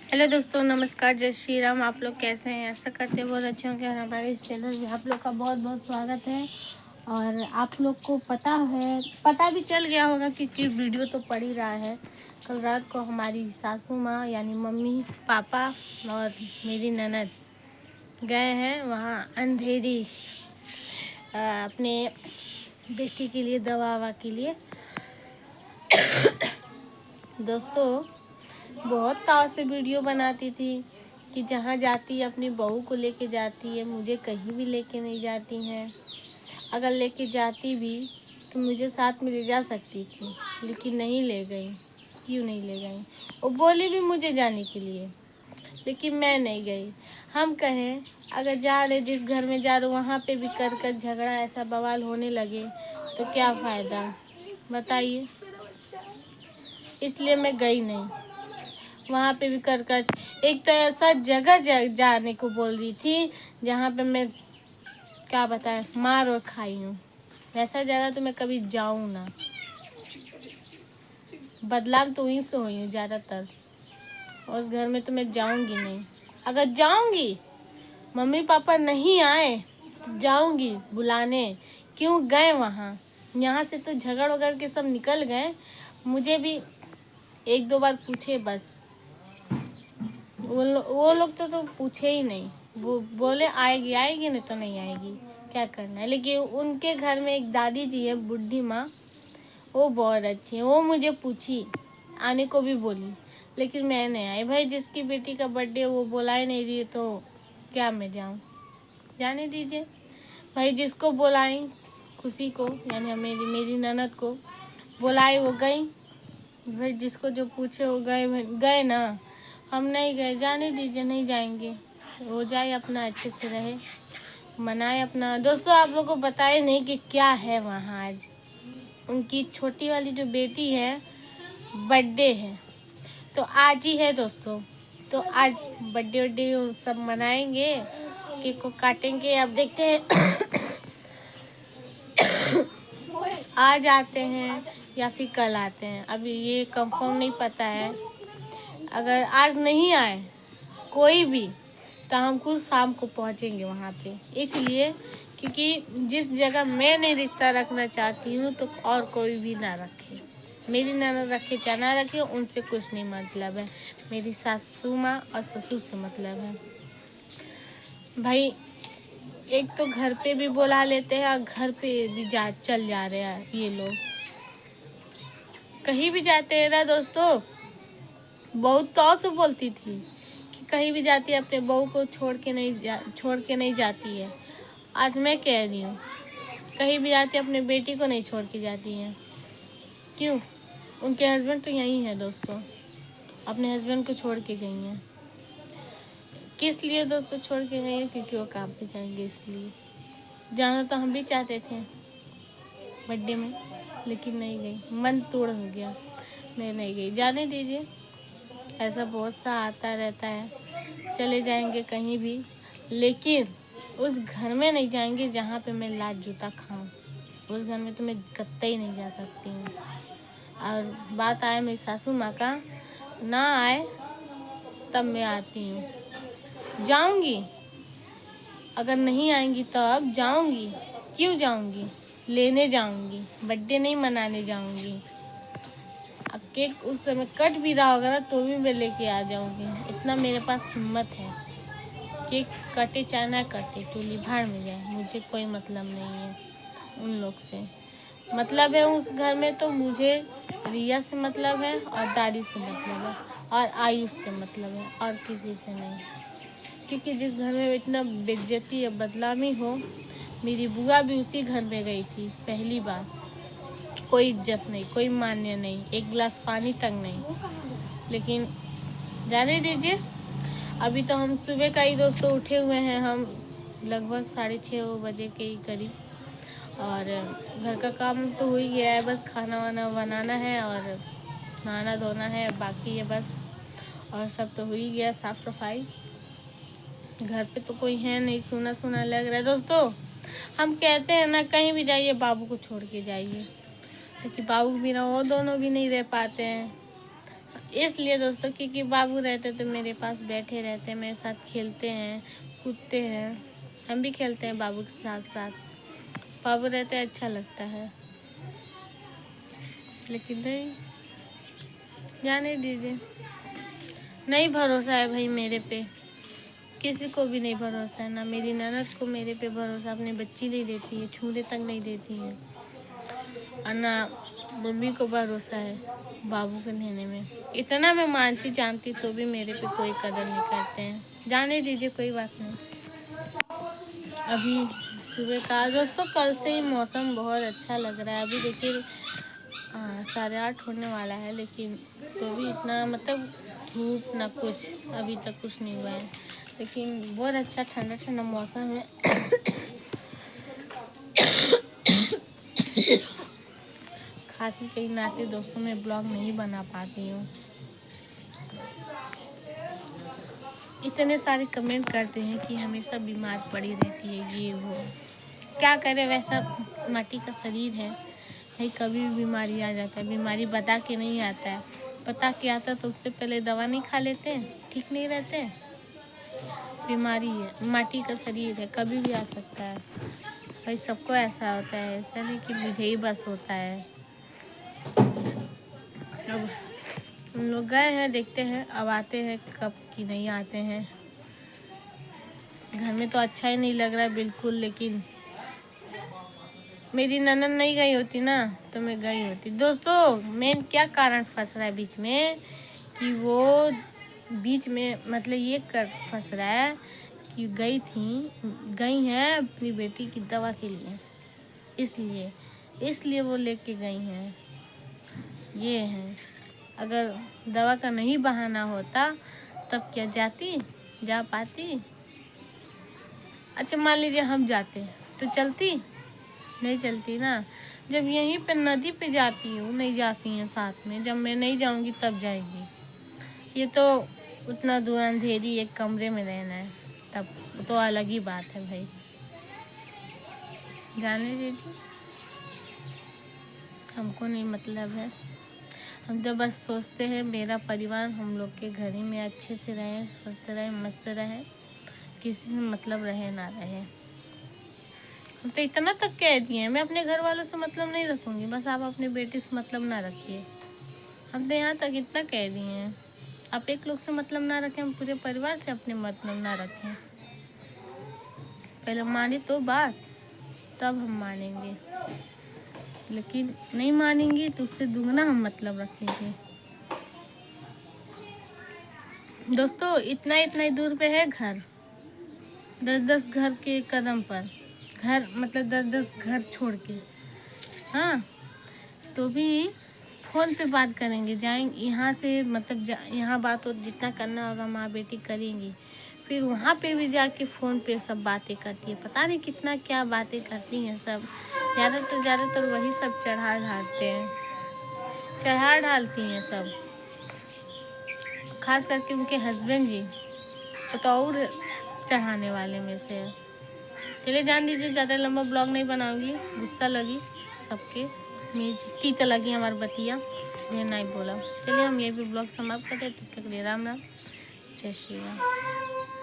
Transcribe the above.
Hello दोस्तों, नमस्कार, जय श्री राम। आप लोग कैसे हैं? आशा करते हैं बहुत अच्छे होंगे। और हमारे इस चैनल में आप लोग का बहुत बहुत स्वागत है। और आप लोग को पता भी चल गया होगा क्योंकि वीडियो तो पड़ ही रहा है। कल रात को हमारी सासू माँ यानी मम्मी पापा और मेरी ननद गए हैं वहाँ अंधेरी अपने बेटी के लिए दवा ववा के लिए। दोस्तों, बहुत ताव से वीडियो बनाती थी कि जहाँ जाती है अपनी बहू को लेके जाती है, मुझे कहीं भी लेके नहीं जाती हैं। अगर लेके जाती भी तो मुझे साथ में ले जा सकती थी, लेकिन नहीं ले गई। क्यों नहीं ले गई? वो बोली भी मुझे जाने के लिए, लेकिन मैं नहीं गई। हम कहें अगर जा रहे, जिस घर में जा रहे वहाँ पे भी कर कर झगड़ा ऐसा बवाल होने लगे तो क्या फ़ायदा, बताइए। इसलिए मैं गई नहीं। वहाँ पे भी कर एक तो ऐसा जगह जाने को बोल रही थी जहाँ पे मैं क्या बताएं मार और खाई हूँ। वैसा जगह तो मैं कभी जाऊँ ना। बदलाव तो वहीं से हुई हूँ ज़्यादातर। उस घर में तो मैं जाऊँगी नहीं। अगर जाऊँगी, मम्मी पापा नहीं आए तो जाऊँगी बुलाने। क्यों गए वहाँ? यहाँ से तो झगड़ वगड़ के सब निकल गए। मुझे भी एक दो बार पूछे बस। वो लोग तो पूछे ही नहीं। वो बोले आएगी आएगी, नहीं तो नहीं आएगी, क्या करना है। लेकिन उनके घर में एक दादी जी है, बुढ़ी माँ, वो बहुत अच्छी है। वो मुझे पूछी, आने को भी बोली, लेकिन मैं नहीं आई। भाई जिसकी बेटी का बर्थडे वो बुला ही नहीं रही तो क्या मैं जाऊँ? जाने दीजिए भाई। जिसको बुलाई, खुशी को यानी मेरी ननद को बुलाई, वो गई। भाई जिसको जो पूछे वो गए ना। हम नहीं गए, जाने दीजिए, नहीं जाएंगे। हो जाए अपना, अच्छे से रहे, मनाए अपना। दोस्तों, आप लोगों को बताए नहीं कि क्या है वहाँ आज। उनकी छोटी वाली जो बेटी है, बर्थडे है, तो आज ही है दोस्तों। तो आज बर्थडे सब मनाएंगे, केक को काटेंगे। अब देखते हैं आज आते हैं या फिर कल आते हैं, अभी ये कंफर्म नहीं पता है। अगर आज नहीं आए कोई भी तो हम खुद शाम को पहुंचेंगे वहाँ पे। इसलिए क्योंकि जिस जगह मैं नहीं रिश्ता रखना चाहती हूँ तो और कोई भी ना रखे। मेरी ननद रखे चाहे ना रखे, उनसे कुछ नहीं मतलब है। मेरी सासू माँ और ससुर से मतलब है। भाई एक तो घर पे भी बुला लेते हैं और घर पे भी चल जा रहे हैं ये लोग। कहीं भी जाते हैं ना दोस्तों, बहुत तौर से बोलती थी कि कहीं भी जाती है अपने बहू को छोड़ के नहीं जाती है। आज मैं कह रही हूँ, कहीं भी जाती है अपने बेटी को नहीं छोड़ के जाती है। क्यों? उनके हस्बैंड तो यहीं है दोस्तों, अपने हस्बैंड को छोड़ के गई हैं। किस लिए दोस्तों छोड़ के गई है? क्योंकि वो काम पे जाएंगे, इसलिए। जाना तो हम भी चाहते थे बर्थडे में, लेकिन नहीं गई, मन तोड़ हो गया, मैं नहीं गई। जाने दीजिए, ऐसा बहुत सा आता रहता है। चले जाएंगे कहीं भी, लेकिन उस घर में नहीं जाएंगे जहाँ पे मैं लात जूता खाऊं। उस घर में तो मैं कतई नहीं जा सकती हूँ। और बात आए मेरी सासू माँ का, ना आए तब मैं आती हूँ, जाऊंगी। अगर नहीं आएंगी तब जाऊंगी। क्यों जाऊंगी? लेने जाऊंगी, बर्थडे नहीं मनाने जाऊंगी। अब केक उस समय कट भी रहा होगा ना तो भी मैं लेके आ जाऊंगी। इतना मेरे पास हिम्मत है। केक कटे चाहे ना कटे, चूल्ही भाड़ में जाए, मुझे कोई मतलब नहीं है उन लोग से। मतलब है उस घर में तो मुझे रिया से मतलब है और दादी से मतलब है और आयुष से मतलब है, और किसी से नहीं। क्योंकि जिस घर में इतना बेइज्जती या बदनामी हो, मेरी बुआ भी उसी घर में गई थी पहली बार। कोई इज्जत नहीं, कोई मान्य नहीं, एक गिलास पानी तक नहीं। लेकिन जाने दीजिए। अभी तो हम सुबह का ही दोस्तों उठे हुए हैं, हम लगभग 6:30 बजे के ही करीब। और घर का काम तो हो ही गया है, बस खाना वाना बनाना है और नहाना धोना है, बाकी है बस। और सब तो हो ही गया, साफ सफाई। घर पे तो कोई है नहीं, सुना सुना लग रहा है दोस्तों। हम कहते हैं ना, कहीं भी जाइए बाबू को छोड़ के जाइए, क्योंकि बाबू बिना वो दोनों भी नहीं रह पाते हैं। इसलिए दोस्तों, क्योंकि बाबू रहते तो मेरे पास बैठे रहते, मेरे साथ खेलते हैं, कूदते हैं, हम भी खेलते हैं बाबू के साथ साथ। बाबू रहते अच्छा लगता है, लेकिन नहीं, जाने दीजिए। नहीं भरोसा है भाई मेरे पे, किसी को भी नहीं भरोसा है, ना मेरी ननद को मेरे पे भरोसा, अपनी बच्ची नहीं देती है, छूने तक नहीं देती है, और ना मम्मी को भरोसा है बाबू को लेने में। इतना मैं मानती जानती तो भी मेरे पे कोई कदर नहीं करते हैं, जाने दीजिए, कोई बात नहीं। अभी सुबह का दोस्तों, कल से ही मौसम बहुत अच्छा लग रहा है। अभी देखिए 8:30 होने वाला है, लेकिन तो भी इतना मतलब धूप ना कुछ, अभी तक कुछ नहीं हुआ है, लेकिन बहुत अच्छा ठंडा ठंडा मौसम है। खांसी के नाते दोस्तों मैं ब्लॉग नहीं बना पाती हूँ। इतने सारे कमेंट करते हैं कि हमेशा बीमार पड़ी रहती है, ये वो, क्या करे, वैसा माटी का शरीर है भाई, कभी भी बीमारी आ जाता है। बीमारी बता के नहीं आता है, बता के आता तो उससे पहले दवा नहीं खा लेते हैं, ठीक नहीं रहते। बीमारी है, माटी का शरीर है, कभी भी आ सकता है भाई, सबको ऐसा होता है, ऐसा नहीं कि मुझे ही बस होता है। अब हम लोग गए हैं, देखते हैं अब आते हैं कब कि नहीं आते हैं। घर में तो अच्छा ही नहीं लग रहा है बिल्कुल, लेकिन मेरी ननद नहीं गई होती ना तो मैं गई होती। दोस्तों मेन क्या कारण फंस रहा है बीच में, कि वो बीच में मतलब ये कर फंस रहा है कि गई हैं अपनी बेटी की दवा के लिए, इसलिए वो लेके गई हैं, ये है। अगर दवा का नहीं बहाना होता तब क्या जा पाती? अच्छा मान लीजिए हम जाते तो चलती? नहीं चलती ना। जब यहीं पे नदी पे जाती हूँ, नहीं जाती हैं साथ में, जब मैं नहीं जाऊँगी तब जाएगी। ये तो उतना दूर अंधेरी एक कमरे में रहना है, तब तो अलग ही बात है भाई, जाने दीजिए, हमको नहीं मतलब है। हम तो बस सोचते हैं मेरा परिवार हम लोग के घर ही में अच्छे से रहे, स्वस्थ रहे, मस्त रहे, किसी से मतलब रहे ना रहे। हम तो इतना तक कह दिए, मैं अपने घर वालों से मतलब नहीं रखूँगी, बस आप अपने बेटे से मतलब ना रखिए। हम तो यहाँ तक इतना कह दिए हैं, आप एक लोग से मतलब ना रखें, हम पूरे परिवार से अपने मतलब ना रखें। पहले माने तो बात, तब हम मानेंगे, लेकिन नहीं मानेंगे तो उससे दुगना हम मतलब रखेंगे। दोस्तों इतना ही दूर पे है घर, 10-10 घर के कदम पर, घर मतलब 10-10 घर छोड़ के, हाँ, तो भी फ़ोन पे बात करेंगे, जाएंगे यहाँ से मतलब यहाँ बात हो, जितना करना होगा माँ बेटी करेंगी, फिर वहाँ पे भी जाके फ़ोन पे सब बातें करती है, पता नहीं कितना क्या बातें करती हैं सब। ज़्यादातर वही सब चढ़ा ढालती हैं सब, खास करके उनके हस्बैंड जी तो और चढ़ाने वाले में से है। चलिए जान दीजिए, ज़्यादा लंबा ब्लॉग नहीं बनाऊंगी, गुस्सा लगी सबके, मेरी तीत लगी हमारी बतिया, ये नहीं बोला। चलिए हम ये भी ब्लॉग समाप्त करते हैं, तब तक के लिए राम राम, जय श्री राम।